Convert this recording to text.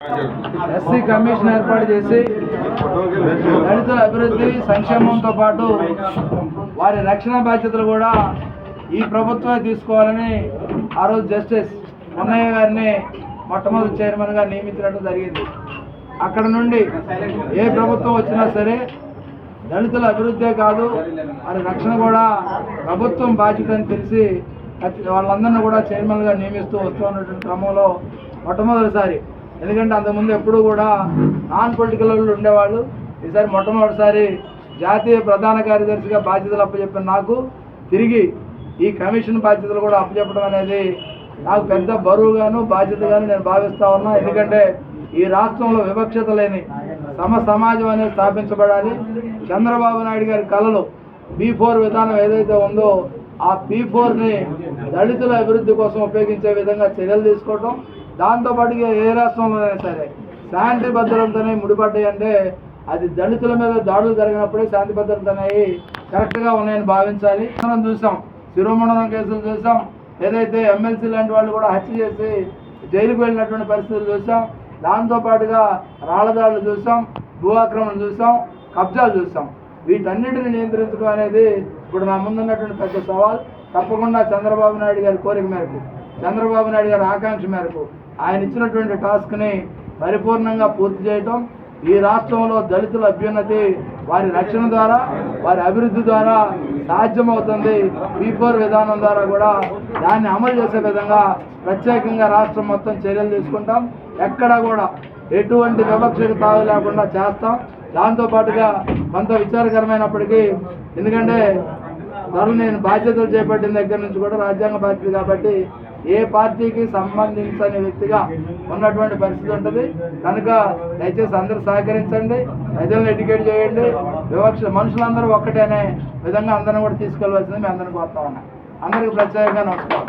SC commission ఏర్పాటు చేసి దళితుల అభివృద్ధి సంక్షేమంతో పాటు వారి రక్షణ బాధ్యతలు కూడా ఈ ప్రభుత్వమే తీసుకోవాలని ఆ రోజు జస్టిస్ అన్నయ్య గారిని మొట్టమొదటి చైర్మన్గా నియమించడం జరిగింది. అక్కడ నుండి ఏ ప్రభుత్వం వచ్చినా సరే దళితుల అభివృద్ధే కాదు వారి రక్షణ కూడా ప్రభుత్వం బాధ్యత అని తెలిసి వాళ్ళందరినీ కూడా చైర్మన్గా నియమిస్తూ వస్తూ ఉన్నటువంటి క్రమంలో మొట్టమొదటిసారి, ఎందుకంటే అంతకుముందు ఎప్పుడూ కూడా నాన్ పొలిటికల్ వాళ్ళు ఉండేవాళ్ళు. ఈసారి మొట్టమొదటిసారి జాతీయ ప్రధాన కార్యదర్శిగా బాధ్యతలు అప్పచెప్పిన నాకు తిరిగి ఈ కమిషన్ బాధ్యతలు కూడా అప్పచెప్పడం అనేది నాకు పెద్ద బరువుగాను బాధ్యతగాను నేను భావిస్తా ఉన్నా. ఎందుకంటే ఈ రాష్ట్రంలో వివక్షత లేని సమాజం అనేది స్థాపించబడాలి. చంద్రబాబు నాయుడు గారి కళలు P4 విధానం ఏదైతే ఉందో ఆ P4ని దళితుల అభివృద్ధి కోసం ఉపయోగించే విధంగా చర్యలు తీసుకోవటం, దాంతోపాటు ఏ రాష్ట్రంలోనైనా సరే శాంతి భద్రతనే ముడిపడ్డాయి అంటే అది దళితుల మీద దాడులు జరిగినప్పుడే శాంతి భద్రత అనేవి కరెక్ట్గా ఉన్నాయని భావించాలి. మనం చూసాం, శిరోమండలం కేసులు చూసాం, ఏదైతే ఎమ్మెల్సీ లాంటి వాళ్ళు కూడా హత్య చేసి జైలుకు వెళ్ళినటువంటి పరిస్థితులు చూసాం. దాంతోపాటుగా రాళ్లదాడులు చూసాం, భూ ఆక్రమణలు చూసాం, కబ్జాలు చూసాం. వీటన్నిటిని నియంత్రించడం అనేది ఇప్పుడు నా ముందున్నటువంటి పెద్ద సవాల్. తప్పకుండా చంద్రబాబు నాయుడు గారి కోరిక మేరకు, చంద్రబాబు నాయుడు గారి ఆకాంక్ష మేరకు ఆయన ఇచ్చినటువంటి టాస్క్ని పరిపూర్ణంగా పూర్తి చేయటం, ఈ రాష్ట్రంలో దళితుల అభ్యున్నతి వారి రక్షణ ద్వారా వారి అభివృద్ధి ద్వారా సాధ్యమవుతుంది. P4 విధానం ద్వారా కూడా దాన్ని అమలు చేసే విధంగా ప్రత్యేకంగా రాష్ట్రం మొత్తం చర్యలు తీసుకుంటాం. ఎక్కడా కూడా ఎటువంటి వివక్షకు తావు లేకుండా చేస్తాం. దాంతోపాటుగా కొంత విచారకరమైనప్పటికీ, ఎందుకంటే త్వరలో నేను బాధ్యతలు చేపట్టిన దగ్గర నుంచి కూడా రాజ్యాంగ బాధ్యత కాబట్టి ఏ పార్టీకి సంబంధించని వ్యక్తిగా ఉన్నటువంటి పరిస్థితి ఉంటుంది. కనుక దయచేసి అందరూ సహకరించండి, ప్రజలను ఎడ్యుకేట్ చేయండి. వివక్ష మనుషులందరూ ఒక్కటేనే విధంగా అందరిని కూడా తీసుకెళ్లవలసింది మీ అందరిని కోరుతా ఉన్నా. అందరికీ ప్రత్యేకంగా నమస్కారం.